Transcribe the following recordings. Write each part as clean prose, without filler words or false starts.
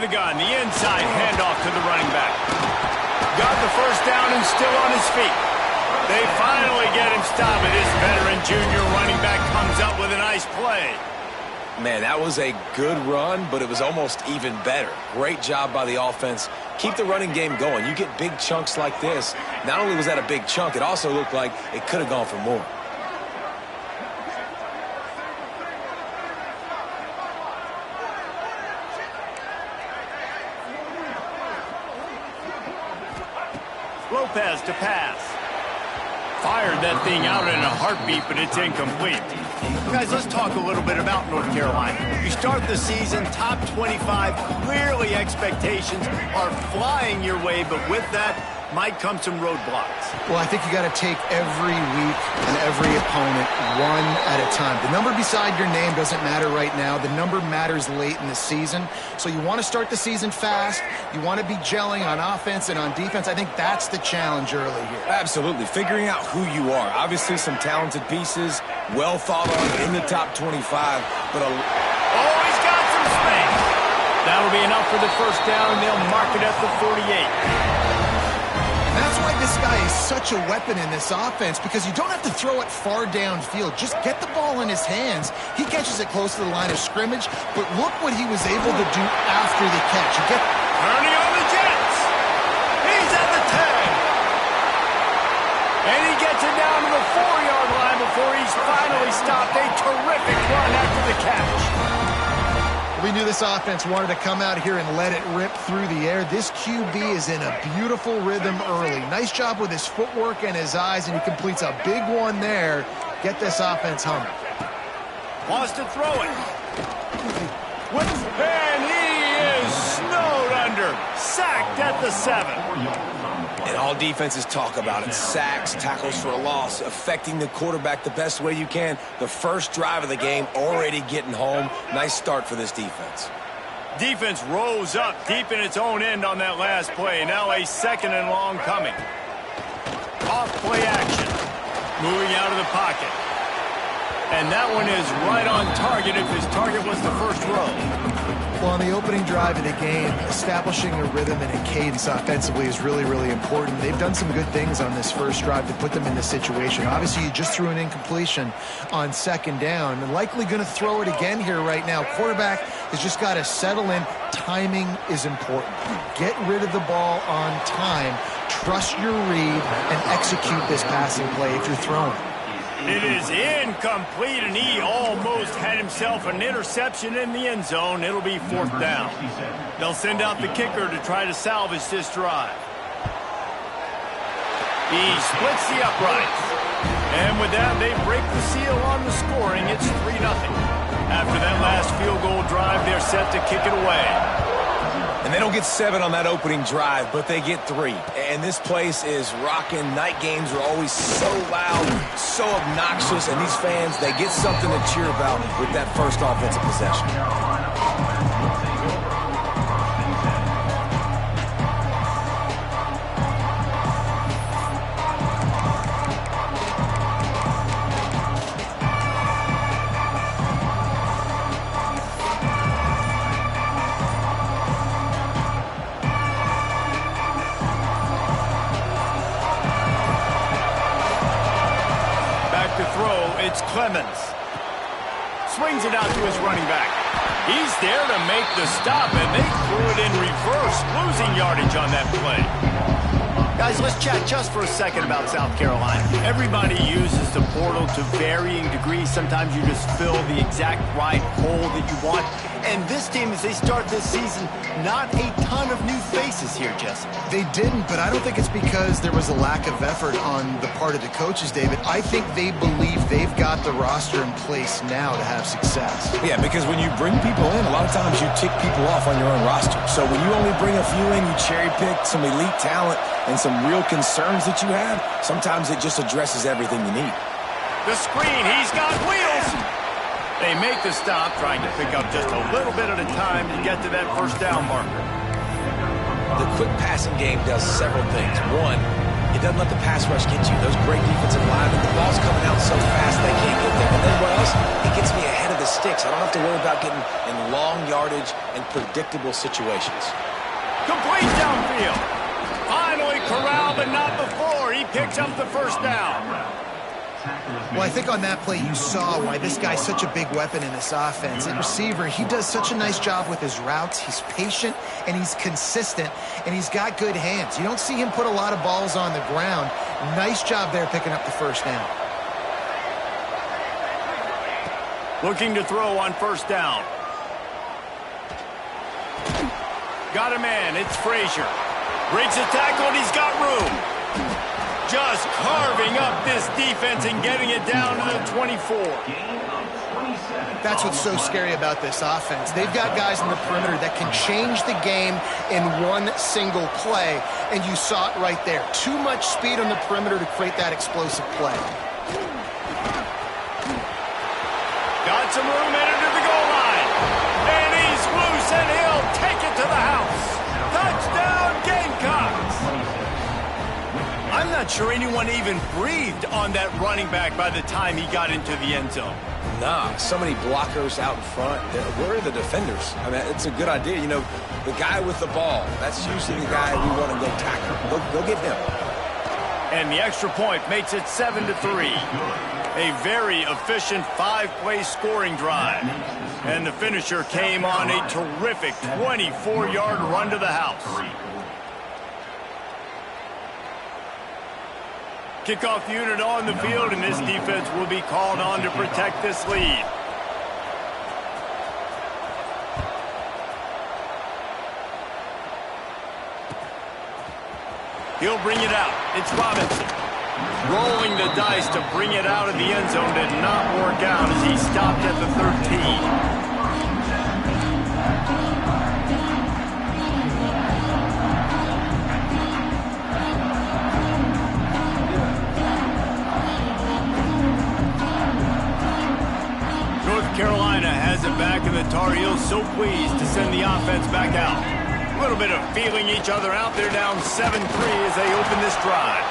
the gun, the inside handoff to the running back. Got the first down and still on his feet. They finally get him stopped, and this veteran junior running back comes up with a nice play. Man, that was a good run, but it was almost even better. Great job by the offense. Keep the running game going. You get big chunks like this. Not only was that a big chunk, it also looked like it could have gone for more. Lopez to pass. Fired that thing out in a heartbeat, but it's incomplete. Guys, let's talk a little bit about North Carolina. You start the season top 25. Clearly expectations are flying your way, but with that might come some roadblocks. Well, I think you got to take every week and every opponent one at a time. The number beside your name doesn't matter right now. The number matters late in the season. So you want to start the season fast. You want to be gelling on offense and on defense. I think that's the challenge early here. Absolutely. Figuring out who you are. Obviously some talented pieces, well thought of in the top 25. But he's got some space. That'll be enough for the first down, and they'll mark it at the 48. That's why this guy is such a weapon in this offense, because you don't have to throw it far downfield. Just get the ball in his hands. He catches it close to the line of scrimmage, but look what he was able to do after the catch. Turning on the Jets. He's at the 10. And he gets it down to the 4-yard line before he's finally stopped. A terrific run after the catch. We knew this offense wanted to come out here and let it rip through the air. This QB is in a beautiful rhythm early. Nice job with his footwork and his eyes, and he completes a big one there. Get this offense humming. Wants to throw it. And he is snowed under. Sacked at the 7. And all defenses talk about it. Sacks, tackles for a loss, affecting the quarterback the best way you can. The first drive of the game, already getting home. Nice start for this defense. Defense rose up deep in its own end on that last play. Now a 2nd and long coming. Off play action. Moving out of the pocket. And that one is right on target if his target was the first row. Well, on the opening drive of the game, establishing a rhythm and a cadence offensively is really, really important. They've done some good things on this first drive to put them in this situation. Obviously, you just threw an incompletion on 2nd down. And likely going to throw it again here right now. Quarterback has just got to settle in. Timing is important. Get rid of the ball on time. Trust your read and execute this passing play if you're throwing. It is incomplete, and he almost had himself an interception in the end zone. It'll be 4th down. They'll send out the kicker to try to salvage this drive. He splits the uprights. And with that, they break the seal on the scoring. It's 3-0. After that last field goal drive, they're set to kick it away. And they don't get 7 on that opening drive, but they get 3. And this place is rocking. Night games are always so loud, so obnoxious, and these fans, they get something to cheer about with that first offensive possession. It's Clemens. Swings it out to his running back. He's there to make the stop, and they threw it in reverse, losing yardage on that play. Guys, let's chat just for a second about South Carolina. Everybody uses the portal to varying degrees. Sometimes you just fill the exact right hole that you want. And this team, as they start this season, not a ton of new faces here, Jesse. They didn't, but I don't think it's because there was a lack of effort on the part of the coaches, David. I think they believe they've got the roster in place now to have success. Yeah, because when you bring people in, a lot of times you tick people off on your own roster. So when you only bring a few in, you cherry pick some elite talent and some real concerns that you have, sometimes it just addresses everything you need. The screen, he's got wheels. They make the stop, trying to pick up just a little bit at a time to get to that first down marker. The quick passing game does several things. One, it doesn't let the pass rush get you. Those great defensive linemen, the ball's coming out so fast they can't get there. And then what else? It gets me ahead of the sticks. I don't have to worry about getting in long yardage and predictable situations. Complete downfield. Finally corralled, but not before. He picks up the first down. Well, I think on that play you saw why this guy's such a big weapon in this offense. At receiver, he does such a nice job with his routes. He's patient, and he's consistent, and he's got good hands. You don't see him put a lot of balls on the ground. Nice job there picking up the first down. Looking to throw on first down. Got a man. It's Frazier. Breaks a tackle, and he's got room. Just carving up this defense and getting it down to the 24. That's what's so scary about this offense. They've got guys in the perimeter that can change the game in one single play, and you saw it right there. Too much speed on the perimeter to create that explosive play. Got some room headed to the goal line. And he's loose, and he'll take it to the house. Touchdown, Gamecocks. I'm not sure anyone even breathed on that running back by the time he got into the end zone. Nah, so many blockers out in front. Where are the defenders? I mean, it's a good idea. You know, the guy with the ball, that's usually the guy we want to go tackle. Go get him. And the extra point makes it 7-3. A very efficient 5-play scoring drive. And the finisher came on a terrific 24-yard run to the house. Kickoff unit on the field, and this defense will be called on to protect this lead. He'll bring it out. It's Robinson. Rolling the dice to bring it out of the end zone did not work out as he stopped at the 13. Carolina has it back, and the Tar Heels so pleased to send the offense back out. A little bit of feeling each other out. They're down 7-3 as they open this drive.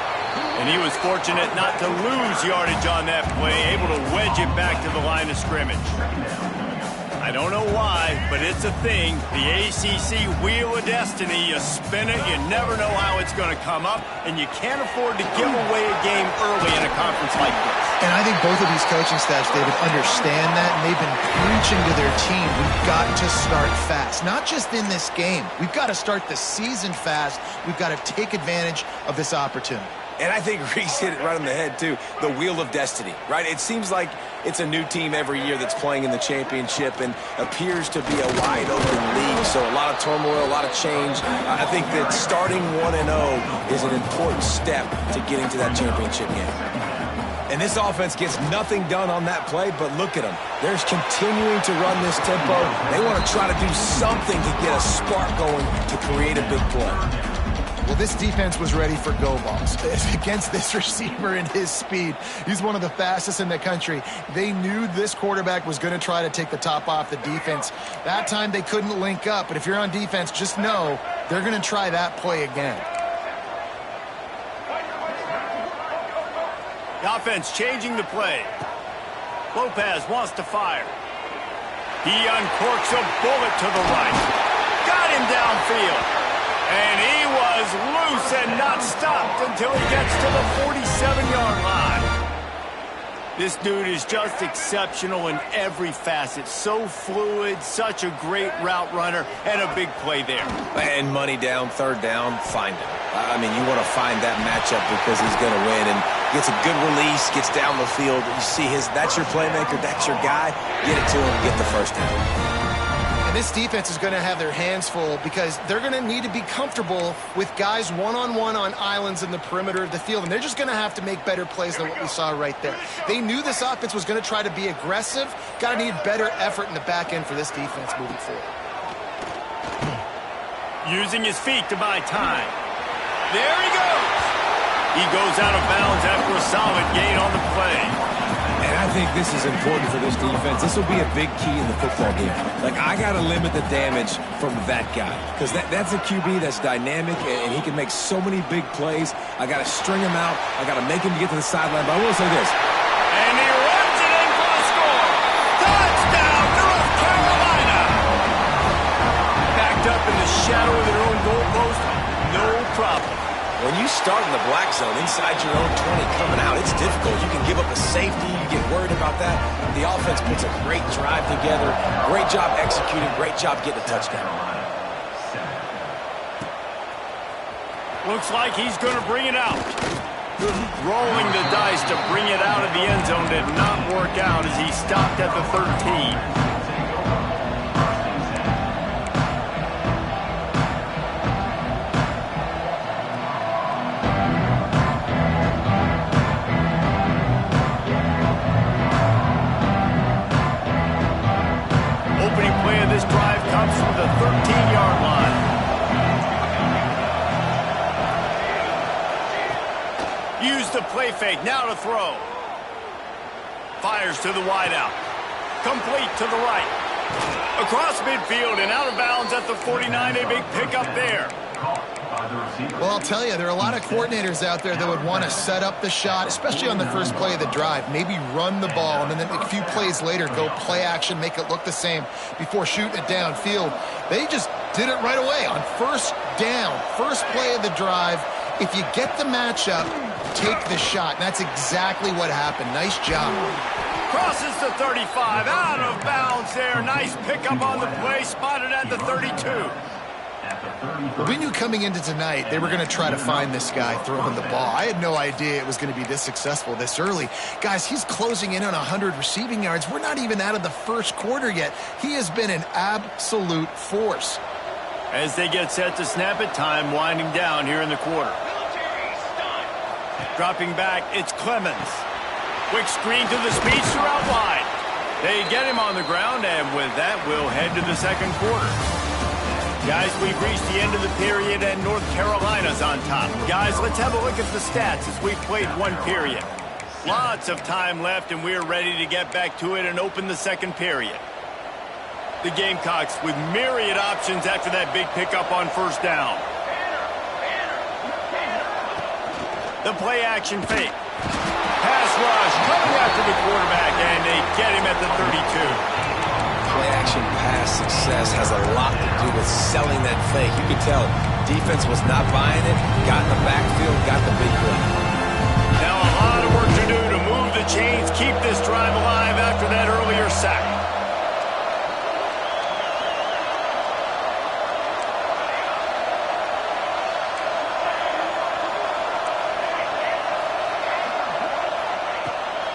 And he was fortunate not to lose yardage on that play, able to wedge it back to the line of scrimmage. I don't know why, but it's a thing. The ACC Wheel of Destiny, you spin it, you never know how it's going to come up, and you can't afford to give away a game early in a conference like this. And I think both of these coaching staffs, David, understand that, and they've been preaching to their team, we've got to start fast. Not just in this game. We've got to start the season fast. We've got to take advantage of this opportunity. And I think Reese hit it right on the head, too. The Wheel of Destiny, right? It seems like it's a new team every year that's playing in the championship and appears to be a wide-open league. So a lot of turmoil, a lot of change. I think that starting 1-0 is an important step to getting to that championship game. And this offense gets nothing done on that play, but look at them. They're continuing to run this tempo. They want to try to do something to get a spark going to create a big play. Well, this defense was ready for go balls against this receiver and his speed. He's one of the fastest in the country. They knew this quarterback was going to try to take the top off the defense. That time they couldn't link up, but if you're on defense, just know they're going to try that play again. The offense changing the play. Lopez wants to fire. He uncorks a bullet to the right. Got him downfield. And he was loose and not stopped until he gets to the 47-yard line. This dude is just exceptional in every facet. So fluid, such a great route runner, and a big play there. And money down, third down, find him. I mean, you want to find that matchup because he's going to win. And gets a good release, gets down the field. You see that's your playmaker, that's your guy. Get it to him, get the first down. This defense is going to have their hands full because they're going to need to be comfortable with guys one-on-one on islands in the perimeter of the field, and they're just going to have to make better plays than what we saw right there. They knew this offense was going to try to be aggressive. Got to need better effort in the back end for this defense moving forward. Using his feet to buy time. There he goes. He goes out of bounds after a solid gain on the play. And I think this is important for this defense. This will be a big key in the football game. Like, I got to limit the damage from that guy because that's a QB that's dynamic, and he can make so many big plays. I got to string him out. I got to make him get to the sideline. But I will say this. And he runs it in for a score. Touchdown, When you start in the black zone inside your own 20 coming out, it's difficult. You can give up a safety. You get worried about that. The offense puts a great drive together. Great job executing. Great job getting a touchdown. Looks like he's going to bring it out. Rolling the dice to bring it out of the end zone did not work out as he stopped at the 13. This drive comes from the 13-yard line. Use the play fake, now to throw. Fires to the wideout. Complete to the right. Across midfield and out of bounds at the 49, a big pickup there. Well, I'll tell you, there are a lot of coordinators out there that would want to set up the shot, especially on the first play of the drive. Maybe run the ball, and then a few plays later, go play action, make it look the same before shooting it downfield. They just did it right away on first down, first play of the drive. If you get the matchup, take the shot. And that's exactly what happened. Nice job. Crosses the 35, out of bounds there. Nice pickup on the play, spotted at the 32. We knew coming into tonight they were going to try to find this guy throwing the ball. I had no idea it was going to be this successful this early. Guys, he's closing in on 100 receiving yards. We're not even out of the first quarter yet. He has been an absolute force. As they get set to snap it, time winding down here in the quarter. Dropping back, it's Clemens. Quick screen to the speedster out wide. They get him on the ground, and with that, we'll head to the second quarter. Guys, we've reached the end of the period, and North Carolina's on top. Guys, let's have a look at the stats as we've played one period. Lots of time left, and we're ready to get back to it and open the second period. The Gamecocks with myriad options after that big pickup on first down. The play-action fake. Pass rush coming after the quarterback, and they get him at the 32. Play-action pass success has a lot to do with selling that fake. You could tell defense was not buying it, got in the backfield, got the big play. Now a lot of work to do to move the chains, keep this drive alive after that earlier sack.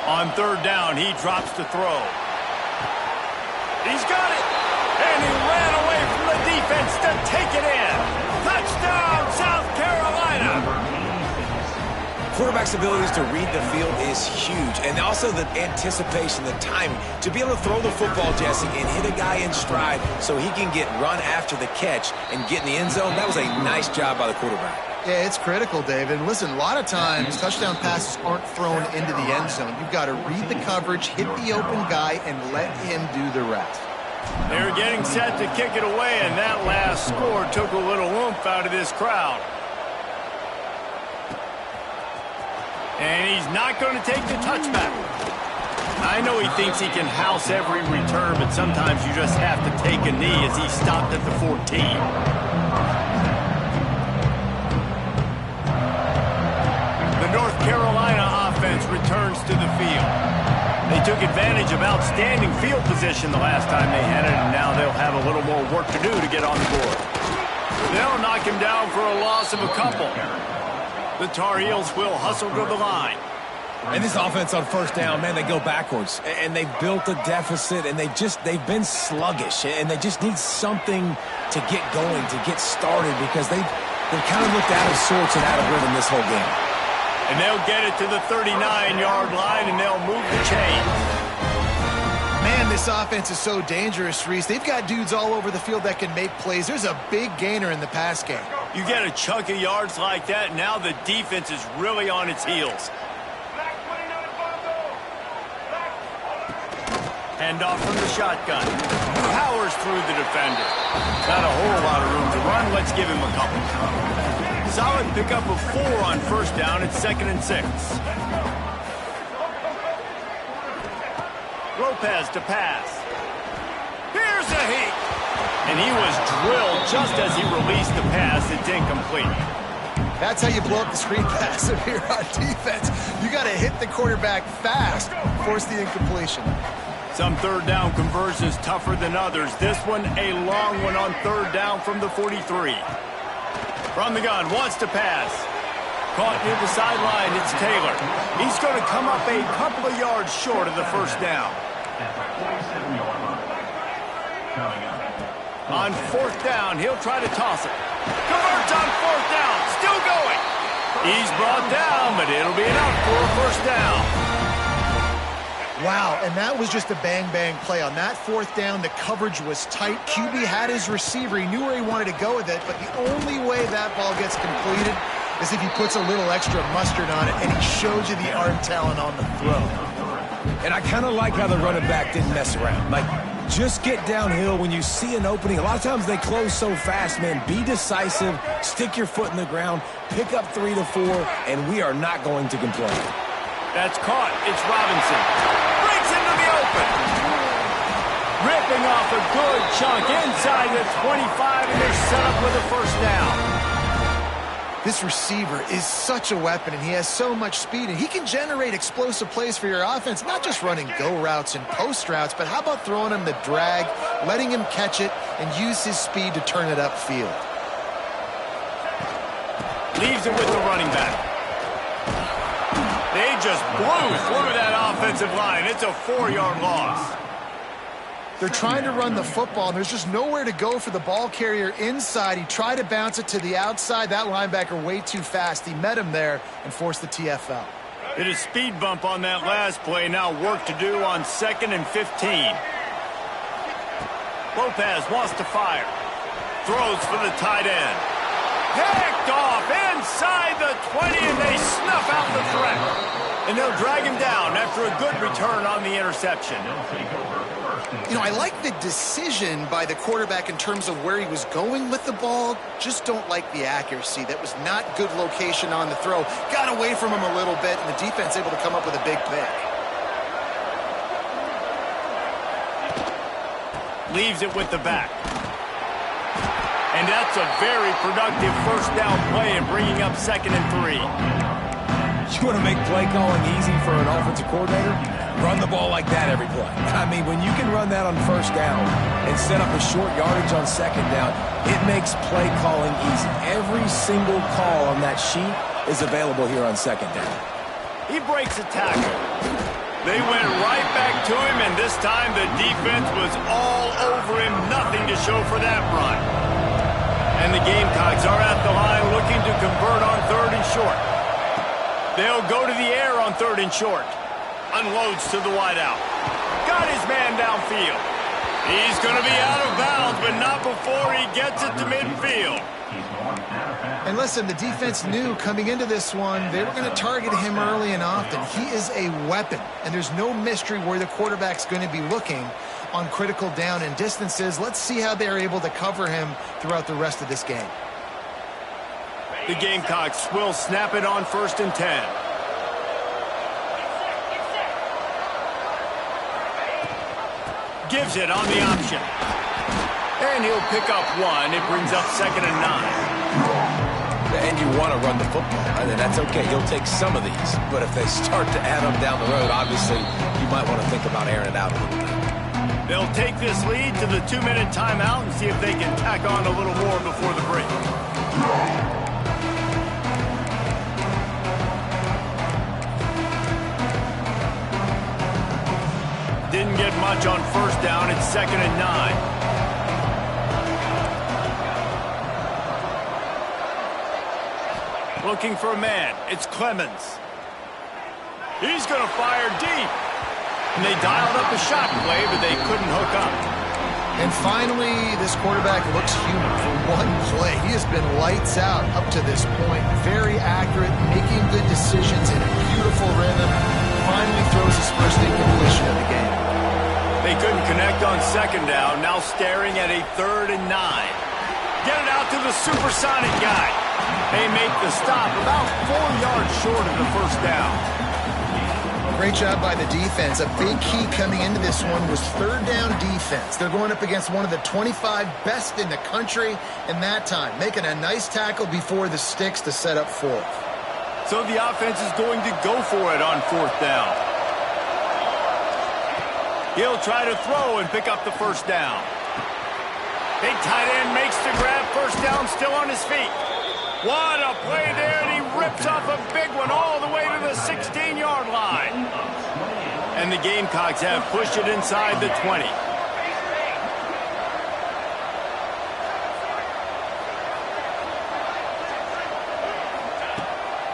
On third down, he drops to throw. He's got it, and he ran away from the defense to take it in. Touchdown, South Carolina. Quarterback's abilities to read the field is huge, and also the anticipation, the timing. To be able to throw the football, Jesse, and hit a guy in stride so he can get run after the catch and get in the end zone, that was a nice job by the quarterback. Yeah, it's critical, David. Listen, a lot of times touchdown passes aren't thrown into the end zone. You've got to read the coverage, hit the open guy, and let him do the rest. They're getting set to kick it away, and that last score took a little oomph out of this crowd. And he's not going to take the touchback. I know he thinks he can house every return, but sometimes you just have to take a knee as he stopped at the 14. North Carolina offense returns to the field. They took advantage of outstanding field position the last time they had it, and now they'll have a little more work to do to get on the board. They'll knock him down for a loss of a couple. The Tar Heels will hustle to the line. And this offense on first down, man, they go backwards. And they've built a deficit, and they've been sluggish. And they just need something to get going, to get started, because they've kind of looked out of sorts and out of rhythm this whole game. And they'll get it to the 39-yard line, and they'll move the chain. Man, this offense is so dangerous, Reese. They've got dudes all over the field that can make plays. There's a big gainer in the pass game. You get a chunk of yards like that, now the defense is really on its heels. Handoff from the shotgun. Powers through the defender. Not a whole lot of room to run. Let's give him a couple. Solid pickup of 4 on first down. It's 2nd and 6. Lopez to pass. Here's a heat. And he was drilled just as he released the pass. It's incomplete. That's how you blow up the screen pass if you're on defense. You got to hit the quarterback fast, force the incompletion. Some third down conversions tougher than others. This one a long one on third down from the 43. From the gun, wants to pass. Caught near the sideline, it's Taylor. He's going to come up a couple of yards short of the first down. On fourth down, he'll try to toss it. Converts on fourth down, still going. He's brought down, but it'll be enough for a first down. Wow, and that was just a bang-bang play. On that fourth down, the coverage was tight. QB had his receiver. He knew where he wanted to go with it, but the only way that ball gets completed is if he puts a little extra mustard on it, and he shows you the arm talent on the throw. And I kind of like how the running back didn't mess around. Like, just get downhill when you see an opening. A lot of times they close so fast, man. Be decisive, stick your foot in the ground, pick up 3 to 4, and we are not going to complain. That's caught. It's Robinson. Breaks into the open. Ripping off a good chunk inside the 25, and they're set up with a first down. This receiver is such a weapon, and he has so much speed, and he can generate explosive plays for your offense, not just running go routes and post routes, but how about throwing him the drag, letting him catch it, and use his speed to turn it upfield. Leaves it with the running back. They just blew through that offensive line. It's a 4-yard loss. They're trying to run the football, and there's just nowhere to go for the ball carrier inside. He tried to bounce it to the outside. That linebacker way too fast. He met him there and forced the TFL. Hit a speed bump on that last play. Now work to do on 2nd and 15. Lopez wants to fire. Throws for the tight end. Picked off inside the 20, and they snuff out the threat. And they'll drag him down after a good return on the interception. You know, I like the decision by the quarterback in terms of where he was going with the ball. Just don't like the accuracy. That was not good location on the throw. Got away from him a little bit, and the defense able to come up with a big pick. Leaves it with the back. And that's a very productive first down play in bringing up 2nd and 3. You want to make play calling easy for an offensive coordinator? Run the ball like that every play. I mean, when you can run that on first down and set up a short yardage on second down, it makes play calling easy. Every single call on that sheet is available here on second down. He breaks a tackle. They went right back to him, and this time the defense was all over him. Nothing to show for that run. And the Gamecocks are at the line looking to convert on 3rd and short. They'll go to the air on 3rd and short. Unloads to the wideout. Got his man downfield. He's going to be out of bounds, but not before he gets it to midfield. And listen, the defense knew coming into this one, they were going to target him early and often. He is a weapon, and there's no mystery where the quarterback's going to be looking on critical down and distances. Let's see how they're able to cover him throughout the rest of this game. The Gamecocks will snap it on 1st and 10. Gives it on the option. And he'll pick up 1. It brings up 2nd and 9. And you want to run the football, right? And that's okay. You'll take some of these. But if they start to add them down the road, obviously, you might want to think about airing it out a little bit. They'll take this lead to the 2-minute timeout and see if they can tack on a little more before the break. Didn't get much on first down. It's 2nd and 9. Looking for a man. It's Clemens. He's going to fire deep. And they dialed up a shot play, but they couldn't hook up. And finally, this quarterback looks human for one play. He has been lights out up to this point. Very accurate, making good decisions in a beautiful rhythm. Finally throws his first incompletion of the game. They couldn't connect on 2nd down. Now staring at a 3rd and 9. Get it out to the supersonic guy. They make the stop about 4 yards short of the first down. Great job by the defense. A big key coming into this one was third down defense. They're going up against one of the 25 best in the country in that time, making a nice tackle before the sticks to set up fourth. So the offense is going to go for it on fourth down. He'll try to throw and pick up the first down. Big tight end makes the grab, first down, still on his feet. What a play there, and he rips off a big one all the way to the 16-yard line. And the Gamecocks have pushed it inside the 20.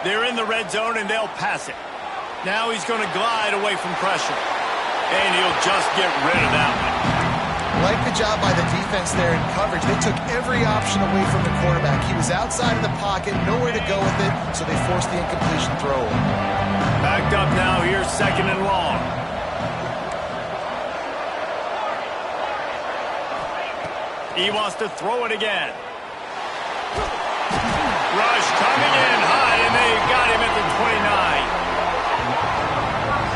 They're in the red zone, and they'll pass it. Now he's going to glide away from pressure. And he'll just get rid of that one. Like the job by the defense there in coverage. They took every option away from the quarterback. He was outside of the pocket, nowhere to go with it, so they forced the incompletion throw. Backed up now, here's second and long. He wants to throw it again. Rush coming in high, and they got him at the 29.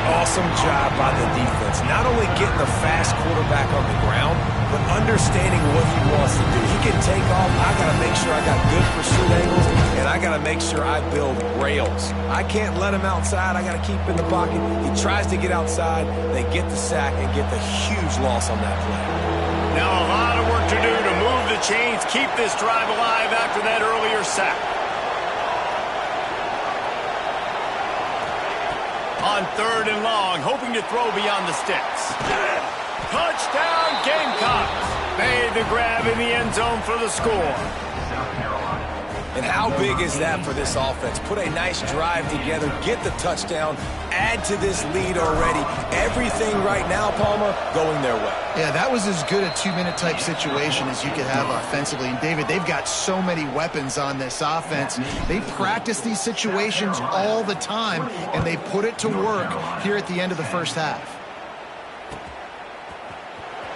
Awesome job by the defense. Not only getting the fast quarterback on the ground, but understanding what he wants to do. He can take off. I got to make sure I got good pursuit angles, and I got to make sure I build rails. I can't let him outside. I got to keep in the pocket. He tries to get outside. They get the sack and get the huge loss on that play. Now a lot of work to do to move the chains, keep this drive alive after that earlier sack. On third and long, hoping to throw beyond the sticks. Touchdown, Gamecocks! Made the grab in the end zone for the score. And how big is that for this offense? Put a nice drive together, get the touchdown, add to this lead already. Everything right now, Palmer, going their way. Yeah, that was as good a two-minute type situation as you could have offensively. And, David, they've got so many weapons on this offense. They practice these situations all the time, and they put it to work here at the end of the first half.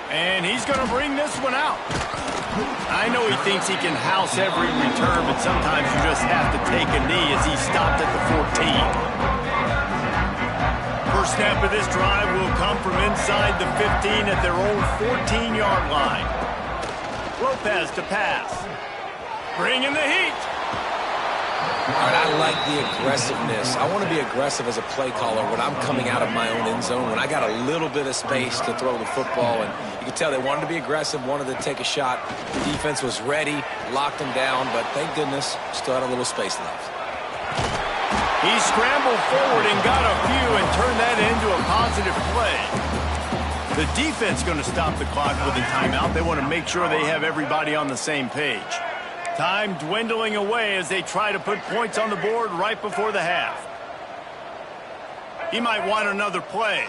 And he's going to bring this one out. I know he thinks he can house every return, but sometimes you just have to take a knee as he stopped at the 14. First snap of this drive will come from inside the 15 at their own 14-yard line. Lopez to pass. Bringing the heat. All right, I like the aggressiveness. I want to be aggressive as a play caller when I'm coming out of my own end zone, when I got a little bit of space to throw the football. And you can tell they wanted to be aggressive, wanted to take a shot. The defense was ready, locked them down, but thank goodness, still had a little space left. He scrambled forward and got a few and turned that into a positive play. The defense going to stop the clock with a timeout. They want to make sure they have everybody on the same page. Time dwindling away as they try to put points on the board right before the half. He might want another play.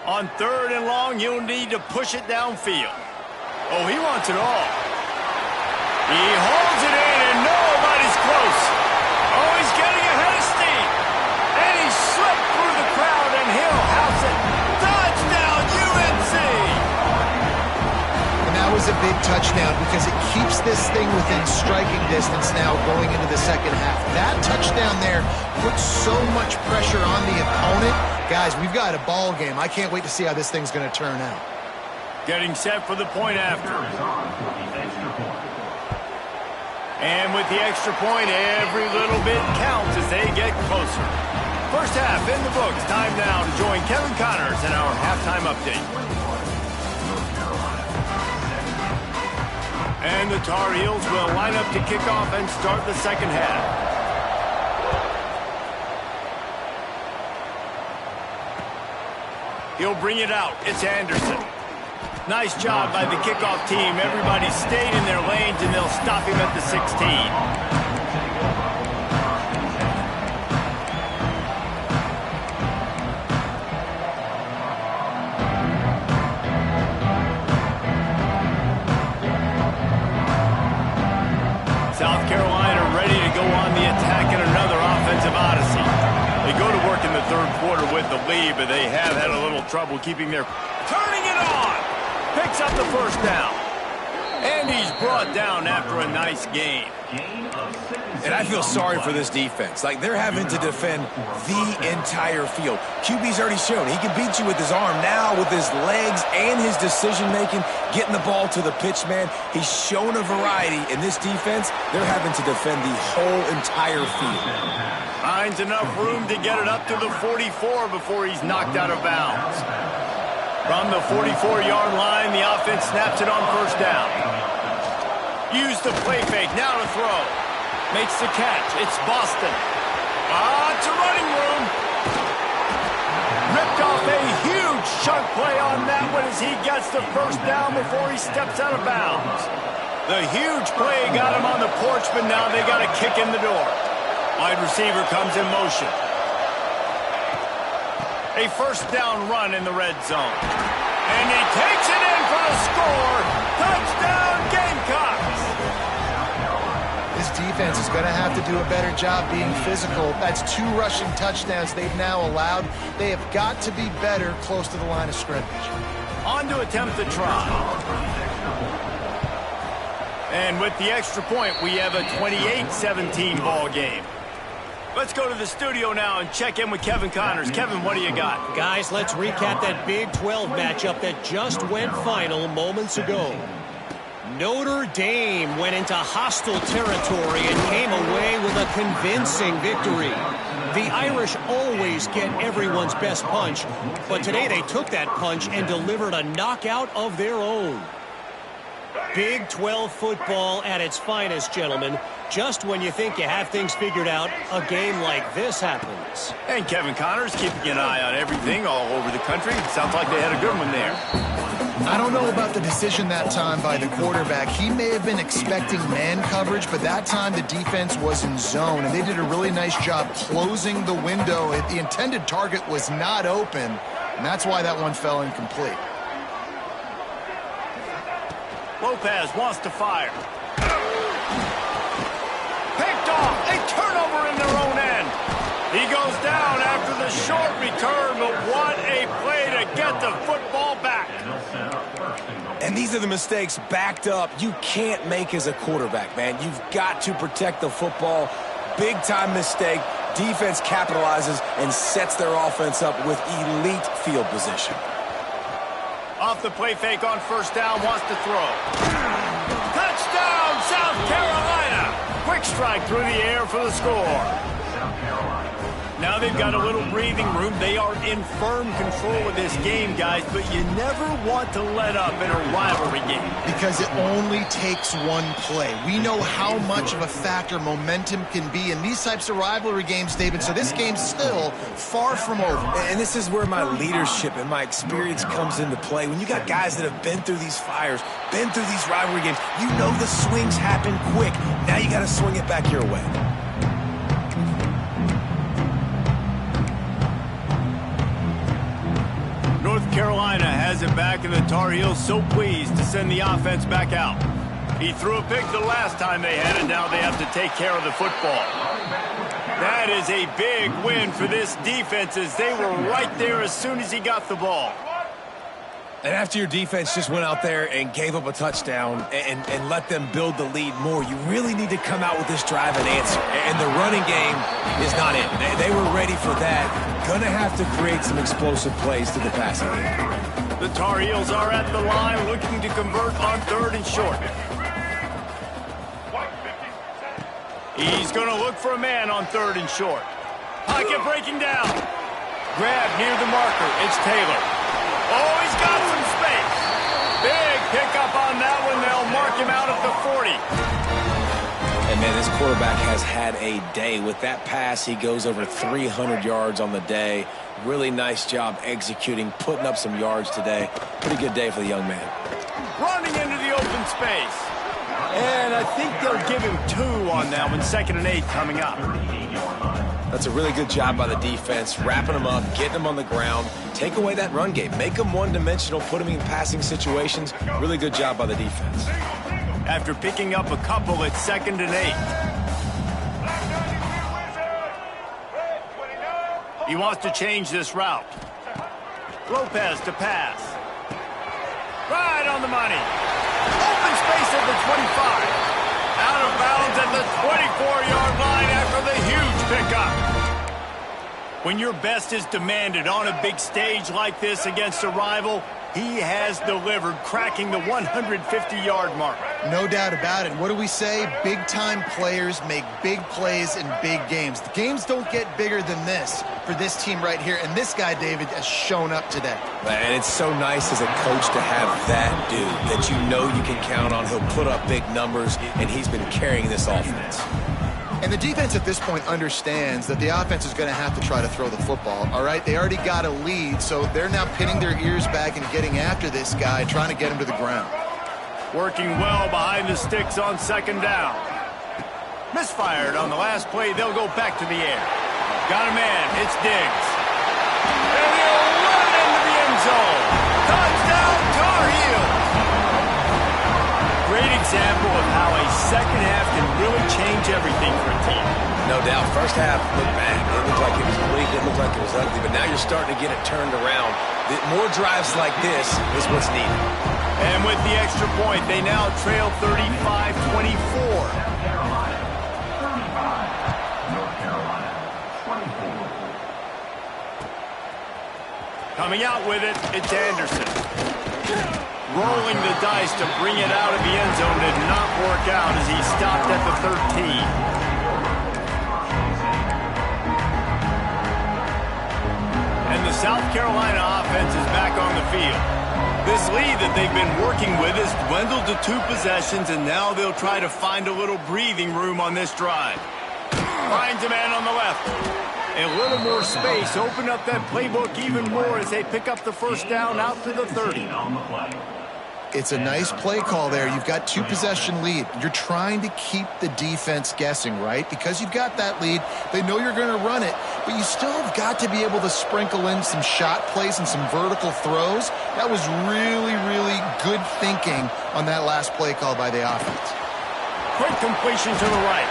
On third and long, you'll need to push it downfield. Oh, he wants it all. He holds it in, and nobody's close. Oh, he's getting ahead of steam. And he slipped through the crowd, and he'll house it. Touchdown, UNC! And that was a big touchdown because it keeps this thing within striking distance now going into the second half. That touchdown there puts so much pressure on the opponent. Guys, we've got a ball game. I can't wait to see how this thing's going to turn out. Getting set for the point after. And with the extra point, every little bit counts as they get closer. First half in the books. Time now to join Kevin Connors in our halftime update. And the Tar Heels will line up to kick off and start the second half. He'll bring it out. It's Anderson. Nice job by the kickoff team. Everybody stayed in their lanes, and they'll stop him at the 16. South Carolina ready to go on the attack in another offensive odyssey. They go to work in the third quarter with the lead, but they have had a little trouble keeping their... Turning it on! Picks up the first down. And he's brought down after a nice game. And I feel sorry for this defense. Like, they're having to defend the entire field. QB's already shown he can beat you with his arm. Now, with his legs and his decision-making, getting the ball to the pitch, man, he's shown a variety. In this defense, they're having to defend the whole entire field. Finds enough room to get it up to the 44 before he's knocked out of bounds. From the 44-yard line, the offense snaps it on first down. Use the play fake, now to throw. Makes the catch. It's Boston. It's a running room. Ripped off a huge chunk play on that one as he gets the first down before he steps out of bounds. The huge play got him on the porch, but now they got a kick in the door. Wide receiver comes in motion. A first down run in the red zone. And he takes it in for the score. Touchdown, Gamecocks. This defense is going to have to do a better job being physical. That's 2 rushing touchdowns they've now allowed. They have got to be better close to the line of scrimmage. On to attempt the try. And with the extra point, we have a 28-17 ball game. Let's go to the studio now and check in with Kevin Connors. Kevin, what do you got? Guys, let's recap that Big 12 matchup that just went final moments ago. Notre Dame went into hostile territory and came away with a convincing victory. The Irish always get everyone's best punch, but today they took that punch and delivered a knockout of their own. Big 12 football at its finest, gentlemen. Just when you think you have things figured out, a game like this happens. And Kevin Connors keeping an eye on everything all over the country. Sounds like they had a good one there. I don't know about the decision that time by the quarterback. He may have been expecting man coverage, but that time the defense was in zone, and they did a really nice job closing the window. The intended target was not open, and that's why that one fell incomplete. Lopez wants to fire. Picked off. A turnover in their own end. He goes down after the short return, but what a play to get the football back. And these are the mistakes backed up you can't make as a quarterback, man. You've got to protect the football. Big-time mistake. Defense capitalizes and sets their offense up with elite field position. Off the play fake on first down, wants to throw. Touchdown, South Carolina! Quick strike through the air for the score. Now they've got a little breathing room. They are in firm control of this game, guys, but you never want to let up in a rivalry game. Because it only takes one play. We know how much of a factor momentum can be in these types of rivalry games, David, so this game's still far from over. And this is where my leadership and my experience comes into play. When you got guys that have been through these fires, been through these rivalry games, you know the swings happen quick. Now you got to swing it back your way. North Carolina has it back, and the Tar Heels so pleased to send the offense back out. He threw a pick the last time they had it. Now they have to take care of the football. That is a big win for this defense, as they were right there as soon as he got the ball. And after your defense just went out there and gave up a touchdown and let them build the lead more, you really need to come out with this drive and answer. And the running game is not it. They were ready for that. Gonna have to create some explosive plays to the passing game. The Tar Heels are at the line looking to convert on 3rd and short. He's going to look for a man on 3rd and short. Pocket breaking down. Grab near the marker. It's Taylor. Oh, he's got some space. Big pickup on that one. They'll mark him out at the 40. And, man, this quarterback has had a day. With that pass, he goes over 300 yards on the day. Really nice job executing, putting up some yards today. Pretty good day for the young man. Running into the open space. And I think they'll give him 2 on that one. 2nd and 8 coming up. That's a really good job by the defense, wrapping them up, getting them on the ground. Take away that run game. Make them one-dimensional, put them in passing situations. Really good job by the defense. After picking up a couple, it's 2nd and 8. He wants to change this route. Lopez to pass. Right on the money. open space at the 25. Out of bounds at the 24-yard line after the huge pickup. When your best is demanded on a big stage like this against a rival, he has delivered, cracking the 150-yard mark. No doubt about it. What do we say? Big-time players make big plays in big games. The games don't get bigger than this for this team right here, and this guy, David, has shown up today. And it's so nice as a coach to have that dude that you know you can count on. He'll put up big numbers, and he's been carrying this offense. And the defense at this point understands that the offense is going to have to try to throw the football, all right? They already got a lead, so they're now pinning their ears back and getting after this guy, trying to get him to the ground. Working well behind the sticks on second down. Misfired on the last play. They'll go back to the air. Got a man. It's Diggs. And he'll run into the end zone. Touchdown, Tar Heels. Great example of how a second half can really change everything for a team. No doubt. First half looked bad. It looked like it was weak. It looked like it was ugly. But now you're starting to get it turned around. More drives like this is what's needed. And with the extra point, they now trail 35-24. Coming out with it, it's Anderson. Rolling the dice to bring it out of the end zone did not work out as he stopped at the 13. And the South Carolina offense is back on the field. This lead that they've been working with has dwindled to 2 possessions, and now they'll try to find a little breathing room on this drive. Finds a man on the left. A little more space, open up that playbook even more as they pick up the first down out to the 30. It's a nice play call there. You've got 2-possession lead. You're trying to keep the defense guessing, right? Because you've got that lead, they know you're going to run it, but you still have got to be able to sprinkle in some shot plays and some vertical throws. That was really, really good thinking on that last play call by the offense. Quick completion to the right.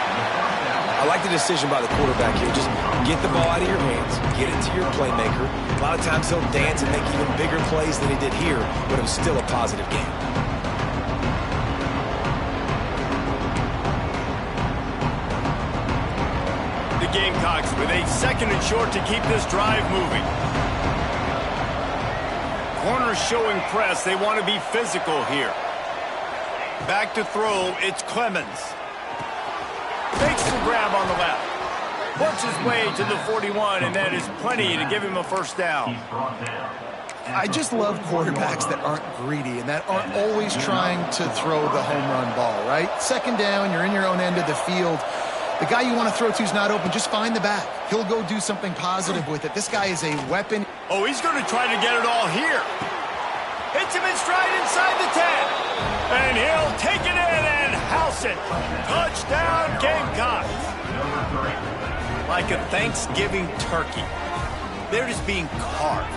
I like the decision by the quarterback here. Just get the ball out of your hands, get it to your playmaker. A lot of times he'll dance and make even bigger plays than he did here, but it was still a positive game. The Gamecocks with a second and short to keep this drive moving. Corners showing press. They want to be physical here. Back to throw. It's Clemens. Makes the grab on the left. Works his way to the 41, and that is plenty to give him a first down. I just love quarterbacks that aren't greedy and that aren't always trying to throw the home run ball, right? Second down, you're in your own end of the field. The guy you want to throw to is not open. Just find the back. He'll go do something positive with it. This guy is a weapon. Oh, he's going to try to get it all here. Hits him in stride inside the 10. And he'll take it in and house it. Touchdown, Gamecocks. Like a Thanksgiving turkey. They're just being carved.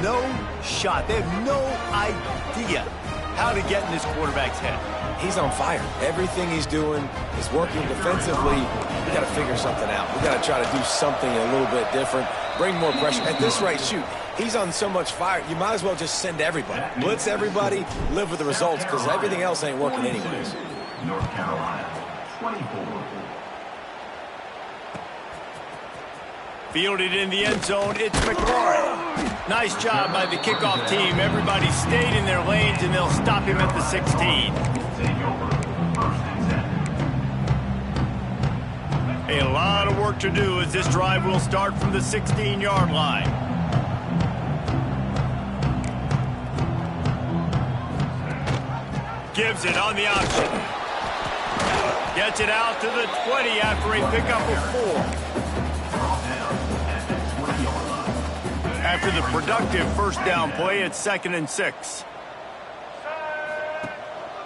No shot. They have no idea how to get in this quarterback's head. He's on fire. Everything he's doing is working defensively. We got to figure something out. We got to try to do something a little bit different. Bring more pressure. At this rate, shoot, he's on so much fire, you might as well just send everybody. Blitz everybody, live with the results, because everything else ain't working anyways. North Carolina, 24. Fielded in the end zone, it's McLaurin. Nice job by the kickoff team. Everybody stayed in their lanes, and they'll stop him at the 16. A lot of work to do as this drive will start from the 16-yard line. Gives it on the option. Gets it out to the 20 after a pickup of 4. After the productive first down play, it's 2nd and 6.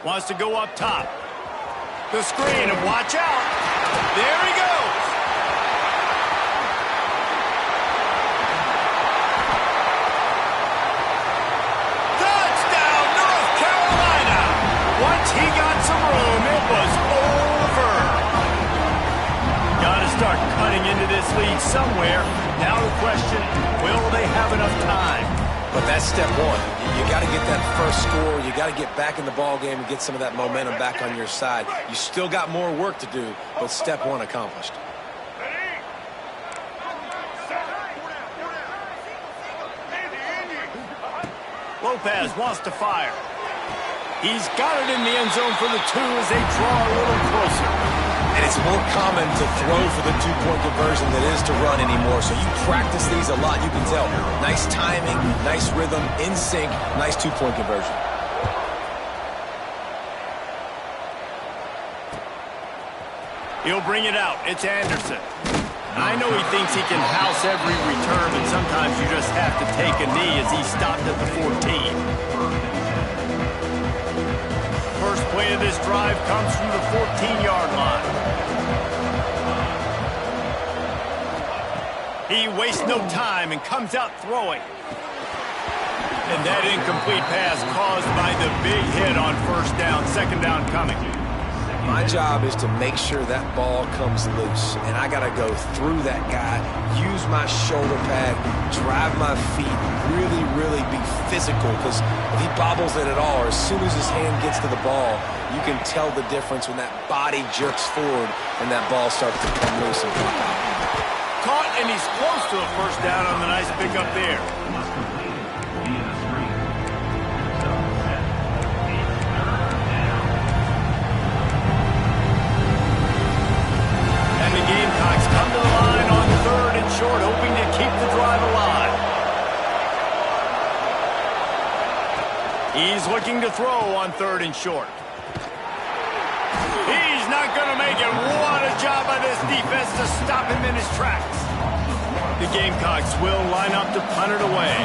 Wants to go up top. The screen, and watch out. There he goes. Touchdown, North Carolina. Once he got some room, it was over. Got to start cutting into this lead somewhere. Now the question, will they have enough time? But that's step one. You got to get that first score. You got to get back in the ball game and get some of that momentum back on your side. You still got more work to do, but step one accomplished. Lopez wants to fire. He's got it in the end zone for the 2 as they draw a little closer. And it's more common to throw for the 2-point conversion than it is to run anymore. So you practice these a lot, you can tell. Nice timing, nice rhythm, in sync, nice 2-point conversion. He'll bring it out. It's Anderson. I know he thinks he can house every return, but sometimes you just have to take a knee as he stopped at the 14. First play of this drive comes from the 14-yard line. He wastes no time and comes out throwing. And that incomplete pass caused by the big hit on first down, second down coming. My job is to make sure that ball comes loose, and I got to go through that guy, use my shoulder pad, drive my feet, really be physical, because if he bobbles it at all, or as soon as his hand gets to the ball, you can tell the difference when that body jerks forward and that ball starts to come loose and pop out. Caught, and he's close to a first down on the nice pickup there. Gamecocks come to the line on 3rd and short, hoping to keep the drive alive. He's looking to throw on 3rd and short. He's not going to make it. What a job by this defense to stop him in his tracks. The Gamecocks will line up to punt it away.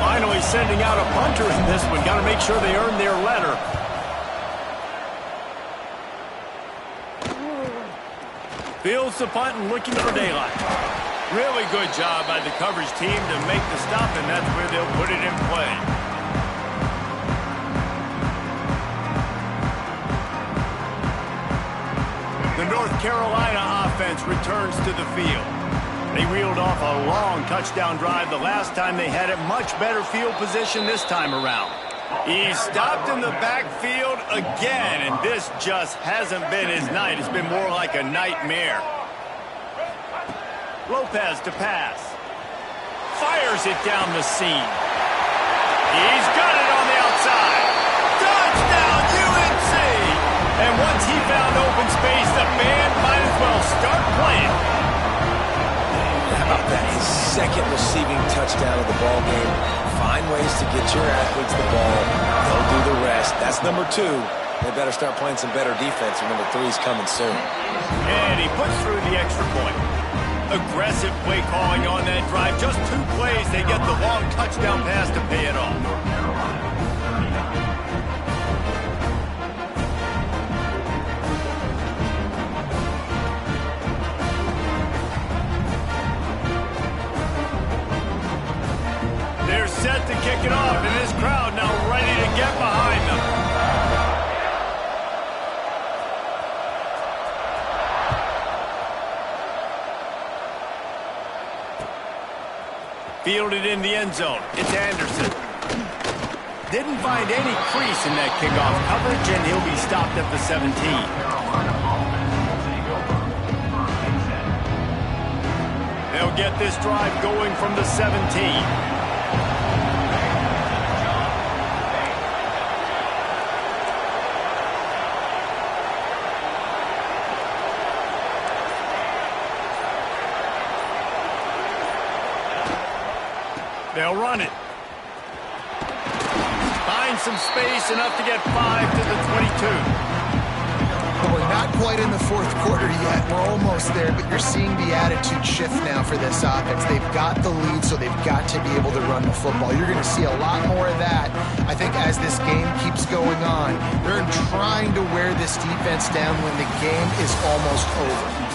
Finally sending out a punter in this one. Got to make sure they earn their letter. Fields the punt and looking for daylight. Really good job by the coverage team to make the stop, and that's where they'll put it in play. The North Carolina offense returns to the field. They reeled off a long touchdown drive the last time they had it. Much better field position this time around. He stopped in the backfield again, and this just hasn't been his night. It's been more like a nightmare. Lopez to pass. Fires it down the seam. He's got it on the outside. Touchdown, UNC! And once he found open space, the band might as well start playing. How about that? His second receiving touchdown of the ball game. Find ways to get your athletes the ball. They'll do the rest. That's number 2. They better start playing some better defense, and number 3 is coming soon. And he puts through the extra point. Aggressive play calling on that drive. Just 2 plays, they get the long touchdown pass to pay it off. They're set to kick it off, and this crowd now ready to get behind them. Fielded in the end zone. It's Anderson. Didn't find any crease in that kickoff coverage, and he'll be stopped at the 17. They'll get this drive going from the 17. They'll run it. Find some space, enough to get 5 to the 22. Well, we're not quite in the 4th quarter yet. We're almost there, but you're seeing the attitude shift now for this offense. They've got the lead, so they've got to be able to run the football. You're going to see a lot more of that, I think, as this game keeps going on. They're trying to wear this defense down when the game is almost over.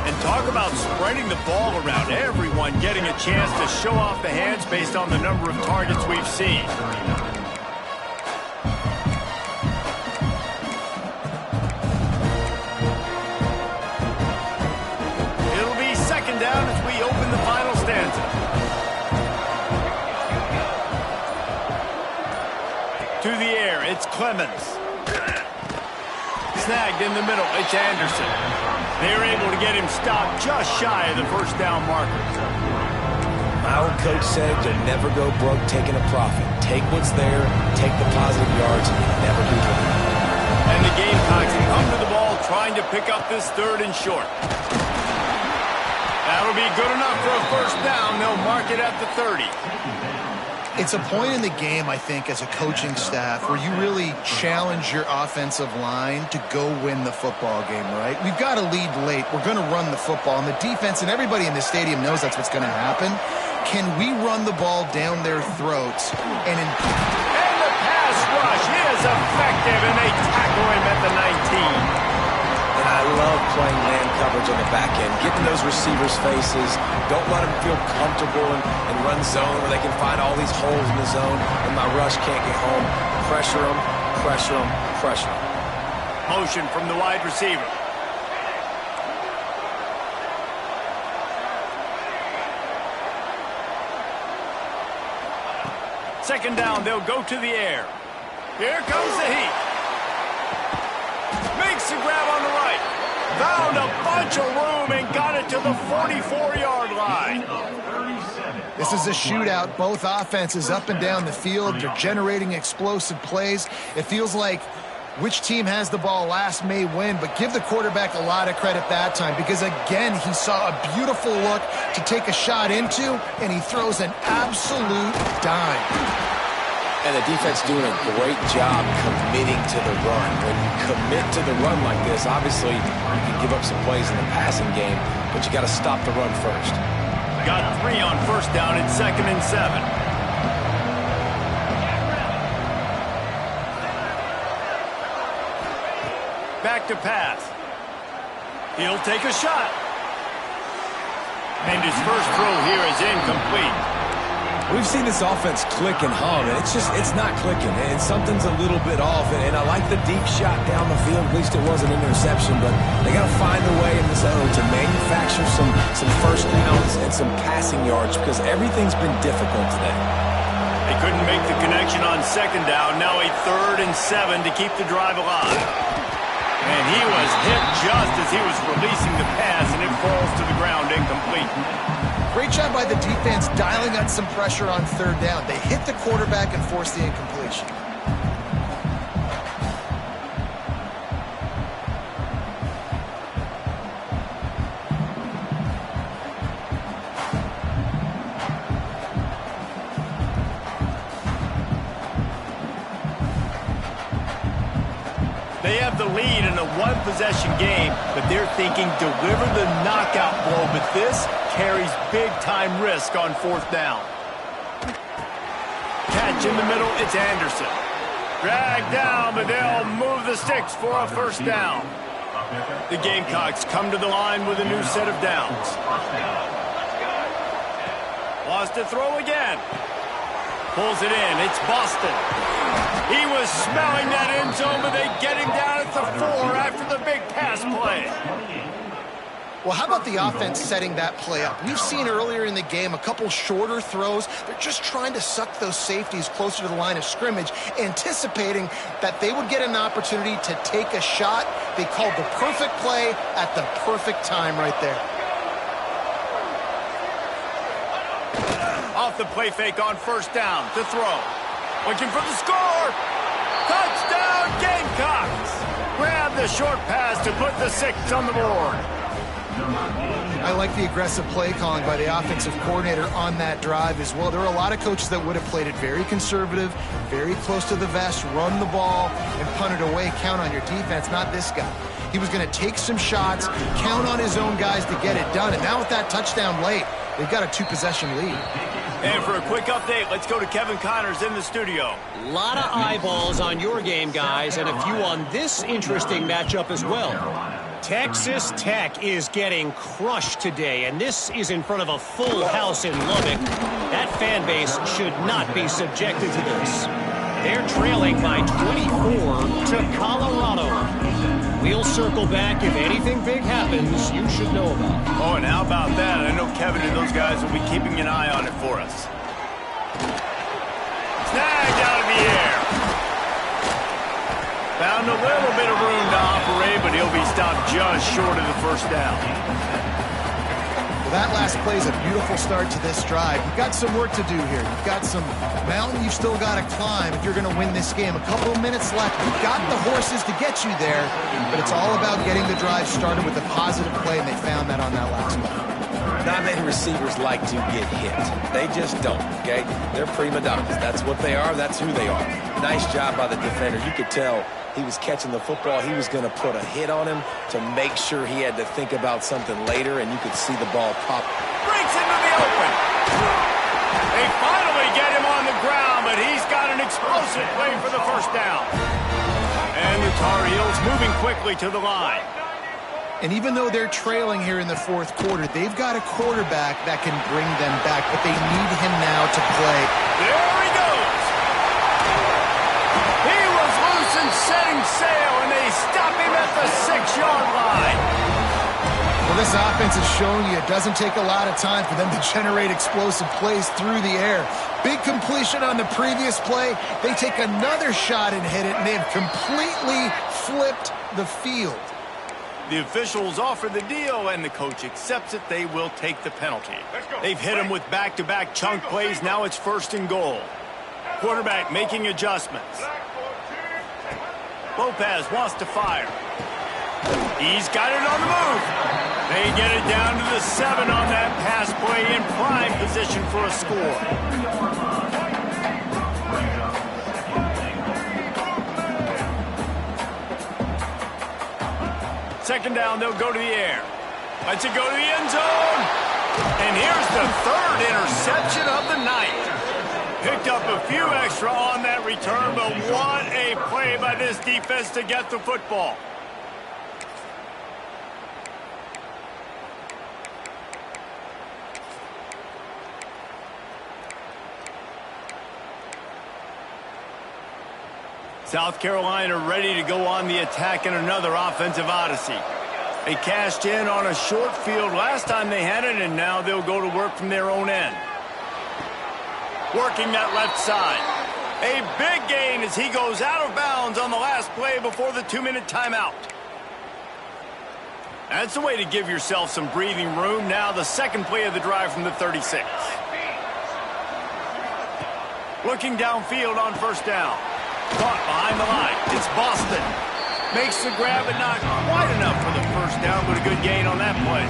And talk about spreading the ball around. Everyone getting a chance to show off the hands based on the number of targets we've seen. It'll be second down as we open the final stanza. to the air. It's Clemens. Snagged in the middle. It's Anderson. They're able to get him stopped just shy of the first down marker. My old coach said you'll never go broke taking a profit. Take what's there, take the positive yards, and never be late. And the Gamecocks come to the ball trying to pick up this 3rd and short. That'll be good enough for a first down. They'll mark it at the 30. It's a point in the game, I think, as a coaching staff where you really challenge your offensive line to go win the football game, right? We've got to lead late. We're going to run the football. And the defense and everybody in the stadium knows that's what's going to happen. Can we run the ball down their throats? And the pass rush is effective, and they tackle him at the 19. And I love playing man coverage on the back end, getting those receivers' faces. Don't let them feel comfortable and run zone where they can find all these holes in the zone and my rush can't get home. Pressure them, pressure them, pressure them. Motion from the wide receiver. Second down, they'll go to the air. Here comes the heat. Makes the grab on the right. Found a bunch of room and got it to the 44-yard line. This is a shootout. Both offenses up and down the field. They're generating explosive plays. It feels like which team has the ball last may win, but give the quarterback a lot of credit that time because, again, he saw a beautiful look to take a shot into, and he throws an absolute dime. And the defense doing a great job committing to the run. When you commit to the run like this, obviously you can give up some plays in the passing game, but you got to stop the run first. Got 3 on first down and 2nd and 7. Back to pass. He'll take a shot. And his first throw here is incomplete. We've seen this offense click and hum, and it's not clicking, and something's a little bit off, and I like the deep shot down the field. At least it wasn't an interception, but they got to find a way in the zone to manufacture some first downs and some passing yards because everything's been difficult today. They couldn't make the connection on second down. Now a 3rd and 7 to keep the drive alive. And he was hit just as he was releasing the pass, and it falls to the ground incomplete. Great job by the defense dialing out some pressure on 3rd down. They hit the quarterback and forced the incompletion. They have the lead in a one-possession game, but they're thinking deliver the knockout blow, but this carries big-time risk on 4th down. Catch in the middle, it's Anderson. Dragged down, but they'll move the sticks for a first down. The Gamecocks come to the line with a new set of downs. Lost to throw again. Pulls it in, it's Boston. He was smelling that end zone, but they get him down at the 4 after the big pass play. Well, how about the offense setting that play up? We've seen earlier in the game a couple shorter throws. They're just trying to suck those safeties closer to the line of scrimmage, anticipating that they would get an opportunity to take a shot. They called the perfect play at the perfect time right there. Off the play fake on first down to throw. Looking for the score. Touchdown, Gamecocks. Grab the short pass to put the 6 on the board. I like the aggressive play calling by the offensive coordinator on that drive as well. There are a lot of coaches that would have played it very conservative, very close to the vest, run the ball, and punt it away, count on your defense. Not this guy. He was going to take some shots, count on his own guys to get it done. And now with that touchdown late, they've got a 2-possession lead. And for a quick update, let's go to Kevin Connors in the studio. A lot of eyeballs on your game, guys, and a few on this interesting matchup as well. Texas Tech is getting crushed today, and this is in front of a full house in Lubbock. That fan base should not be subjected to this. They're trailing by 24 to Colorado. We'll circle back if anything big happens you should know about. Oh, and how about that? I know Kevin and those guys will be keeping an eye on it for us. Snagged out of the air. stop just short of the first down. Well, that last play is a beautiful start to this drive. You've got some work to do here. You've got some mountain you've still got to climb if you're going to win this game. A couple of minutes left. You've got the horses to get you there, but it's all about getting the drive started with a positive play, and they found that on that last play. Not many receivers like to get hit. They just don't, okay? They're prima donnas. That's what they are. That's who they are. Nice job by the defender. You could tell he was catching the football. He was going to put a hit on him to make sure he had to think about something later, and you could see the ball pop. Breaks into the open. They finally get him on the ground, but he's got an explosive play for the first down. And the Tar Heels moving quickly to the line. And even though they're trailing here in the fourth quarter, they've got a quarterback that can bring them back, but they need him now to play. There he goes. He was loose and setting sail, and they stop him at the 6-yard line. Well, this offense is showing you it doesn't take a lot of time for them to generate explosive plays through the air. Big completion on the previous play. They take another shot and hit it, and they've completely flipped the field. The officials offer the deal, and the coach accepts it. They will take the penalty. They've hit him with back-to-back chunk plays. Now it's 1st and goal. Quarterback making adjustments. Lopez wants to fire. He's got it on the move. They get it down to the 7 on that pass play, in prime position for a score. 2nd down, they'll go to the air. Let's it go to the end zone. And here's the 3rd interception of the night. Picked up a few extra on that return, but what a play by this defense to get the football. South Carolina ready to go on the attack in another offensive odyssey. They cashed in on a short field last time they had it, and now they'll go to work from their own end. Working that left side. A big gain as he goes out of bounds on the last play before the 2-minute timeout. That's the way to give yourself some breathing room. Now the 2nd play of the drive from the 36. Looking downfield on 1st down. Caught behind the line. It's Boston. Makes the grab, but not quite enough for the 1st down, but a good gain on that play.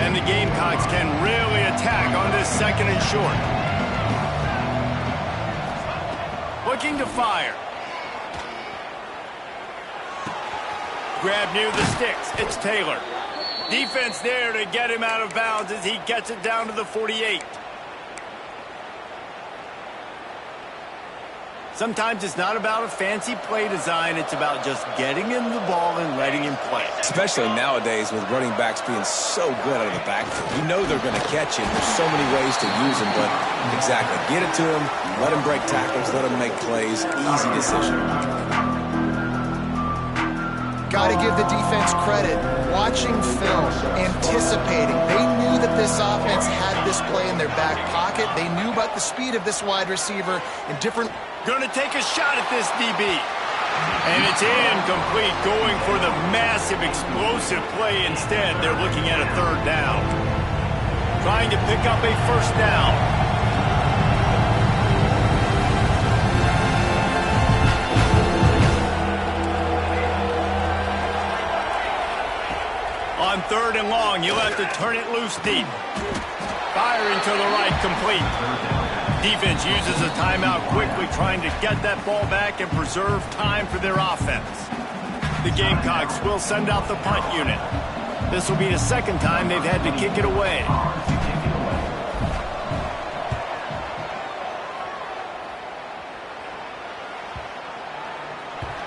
And the Gamecocks can really attack on this 2nd and short. Looking to fire. Grab near the sticks. It's Taylor. Defense there to get him out of bounds as he gets it down to the 48. Sometimes it's not about a fancy play design. It's about just getting him the ball and letting him play. Especially nowadays with running backs being so good out of the backfield. You know they're going to catch him. There's so many ways to use him, but exactly. Get it to him, let him break tackles, let him make plays. Easy decision. Got to give the defense credit. Watching film, anticipating. They knew that this offense had this play in their back pocket. They knew about the speed of this wide receiver and different... Going to take a shot at this DB. And it's incomplete, going for the massive explosive play instead. They're looking at a 3rd down. Trying to pick up a 1st down. On 3rd and long, you'll have to turn it loose deep. Firing to the right, complete. Defense uses a timeout quickly, trying to get that ball back and preserve time for their offense. The Gamecocks will send out the punt unit. This will be the 2nd time they've had to kick it away.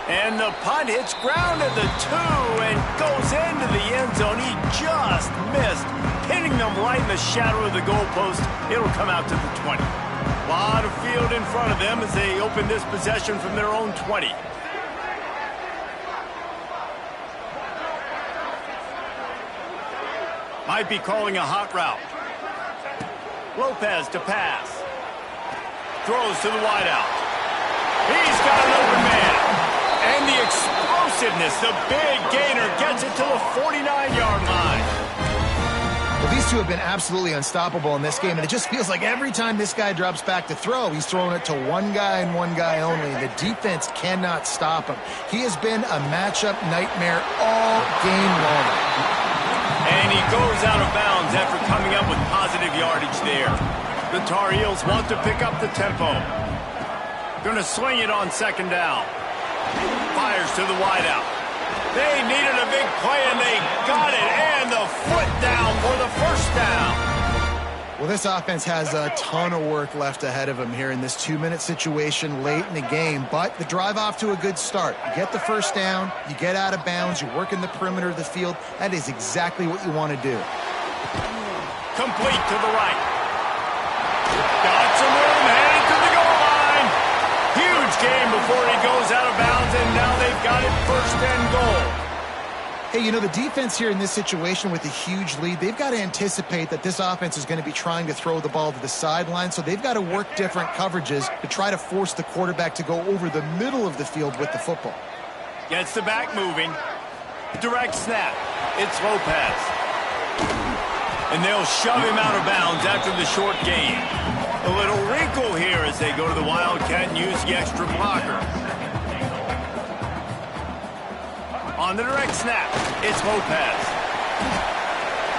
And the punt hits ground at the 2 and goes into the end zone. He just missed, hitting them right in the shadow of the goalpost. It'll come out to the 20. A lot of field in front of them as they open this possession from their own 20. Might be calling a hot route. Lopez to pass. Throws to the wideout. He's got an open man. And the explosive explosiveness. The big gainer gets it to the 49-yard line. Well, these two have been absolutely unstoppable in this game, and it just feels like every time this guy drops back to throw, he's throwing it to one guy and one guy only. The defense cannot stop him. He has been a matchup nightmare all game long. And he goes out of bounds after coming up with positive yardage there. The Tar Heels want to pick up the tempo. Going to swing it on second down. Fires to the wideout. They needed a big play, and they got it. And the foot down for the first down. Well, this offense has a ton of work left ahead of them here in this 2-minute situation late in the game. But the drive off to a good start. You get the first down, you get out of bounds, you work in the perimeter of the field. That is exactly what you want to do. Complete to the right. Got some room, headed to the goal line. Huge game before he goes out of bounds, and now they've got it first and goal. Hey, you know, the defense here in this situation with a huge lead, they've got to anticipate that this offense is going to be trying to throw the ball to the sideline, so they've got to work different coverages to try to force the quarterback to go over the middle of the field with the football. Gets the back moving. Direct snap. It's Lopez. And they'll shove him out of bounds after the short gain. A little wrinkle here as they go to the Wildcat and use the extra blocker. On the direct snap, it's Lopez.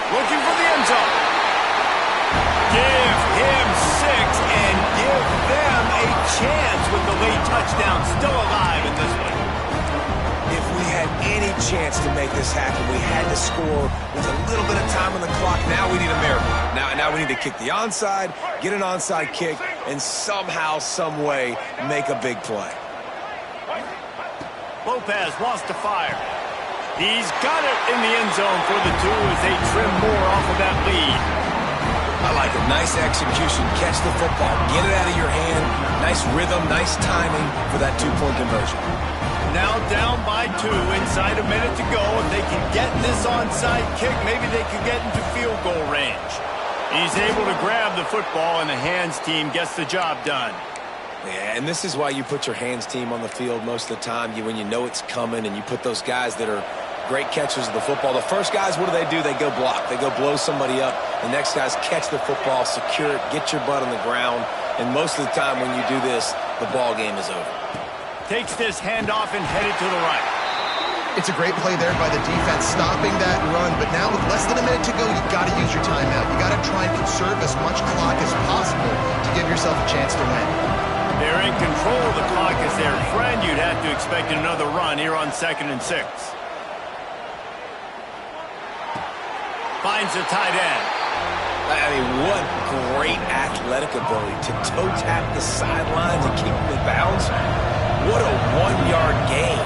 Looking for the end zone. Give him 6 and give them a chance with the late touchdown still alive in this one. If we had any chance to make this happen, we had to score with a little bit of time on the clock. Now we need a miracle. Now we need to kick the onside, get an onside kick, and somehow, some way, make a big play. Lopez wants to fire. He's got it in the end zone for the 2 as they trim more off of that lead. I like it. Nice execution. Catch the football. Get it out of your hand. Nice rhythm, nice timing for that 2-point conversion. Now down by 2, inside a minute to go. If they can get this onside kick, maybe they could get into field goal range. He's able to grab the football, and the hands team gets the job done. Yeah, and this is why you put your hands team on the field most of the time. When you know it's coming, and you put those guys that are great catchers of the football. The first guys, what do? They go block. They go blow somebody up. The next guys catch the football, secure it, get your butt on the ground. And most of the time when you do this, the ball game is over. Takes this handoff and headed to the right. It's a great play there by the defense, stopping that run. But now with less than a minute to go, you've got to use your timeout. You got to try and conserve as much clock as possible to give yourself a chance to win. They're in control of the clock as their friend. You'd have to expect another run here on 2nd and 6. Finds the tight end. I mean, what great athletic ability to toe tap the sidelines and keep them in bounds. What a 1-yard gain.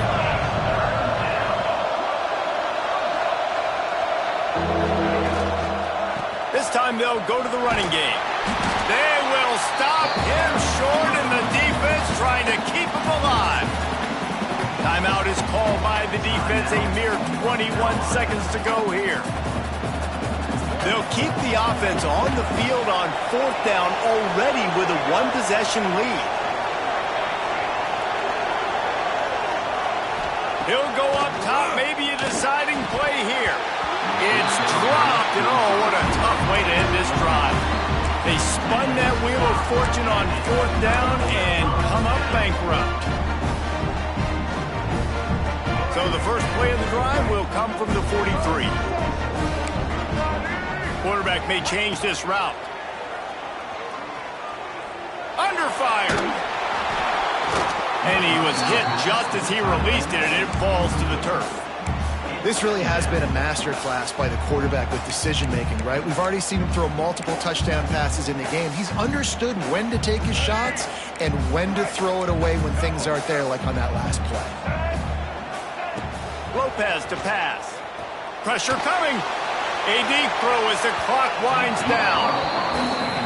This time they'll go to the running game. They will stop him short, and the defense trying to keep him alive. Timeout is called by the defense. A mere 21 seconds to go here. They'll keep the offense on the field on 4th down already with a 1-possession lead. He'll go up top, maybe a deciding play here. It's dropped, and oh, what a tough way to end this drive. They spun that wheel of fortune on 4th down and come up bankrupt. So the first play of the drive will come from the 43. Quarterback may change this route. Under fire. And he was hit just as he released it, and it falls to the turf. This really has been a masterclass by the quarterback with decision-making, right? We've already seen him throw multiple touchdown passes in the game. He's understood when to take his shots and when to throw it away when things aren't there, like on that last play. Lopez to pass. Pressure coming. A deep throw as the clock winds down.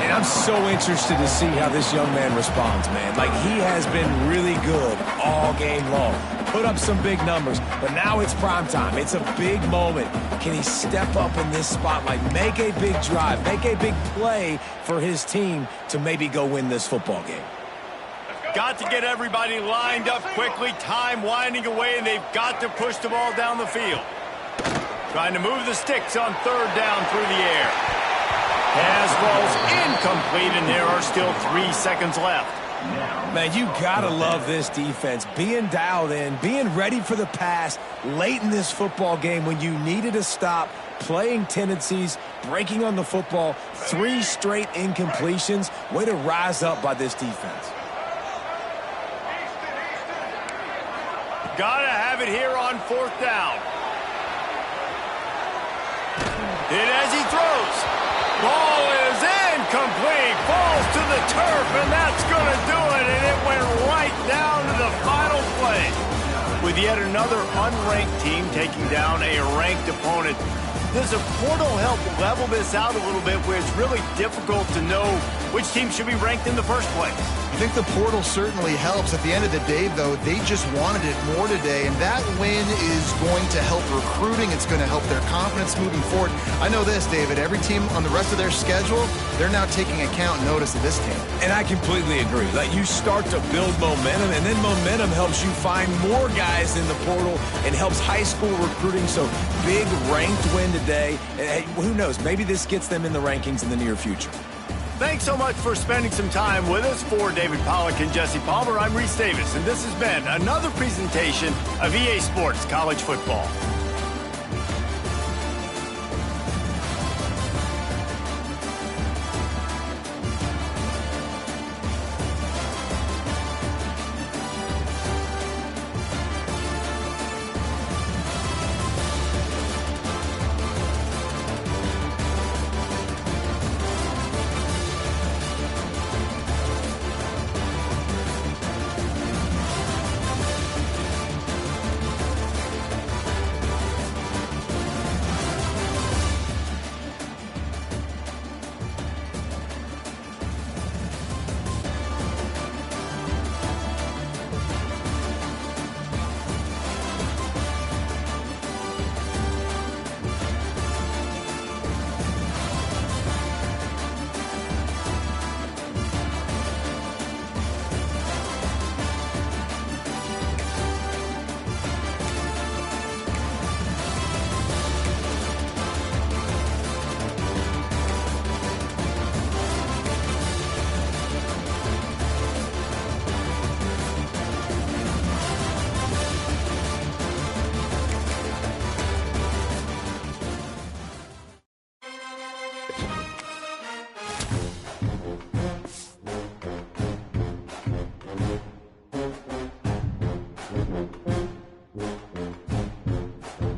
And I'm so interested to see how this young man responds, man. Like, he has been really good all game long. Put up some big numbers, but now it's prime time. It's a big moment. Can he step up in this spotlight, make a big drive, make a big play for his team to maybe go win this football game? Got to get everybody lined up quickly. Time winding away, and they've got to push the ball down the field. Trying to move the sticks on third down through the air. Pass ball's incomplete, and there are still 3 seconds left. Man, you gotta love this defense. Being dialed in, being ready for the pass late in this football game when you needed a stop, playing tendencies, breaking on the football, 3 straight incompletions. Way to rise up by this defense. Gotta have it here on fourth down. And as he throws, ball is incomplete, falls to the turf, and that's going to do it, and it went right down to the final play. With yet another unranked team taking down a ranked opponent, does a portal help level this out a little bit where it's really difficult to know which team should be ranked in the first place? I think the portal certainly helps. At the end of the day, though, they just wanted it more today, and that win is going to help recruiting. It's going to help their confidence moving forward. I know this, David, every team on the rest of their schedule, they're now taking account and notice of this team. And I completely agree. Like, you start to build momentum, and then momentum helps you find more guys in the portal and helps high school recruiting. So big ranked win today. And, hey, who knows? Maybe this gets them in the rankings in the near future. Thanks so much for spending some time with us. For David Pollack and Jesse Palmer, I'm Reese Davis, and this has been another presentation of EA Sports College Football.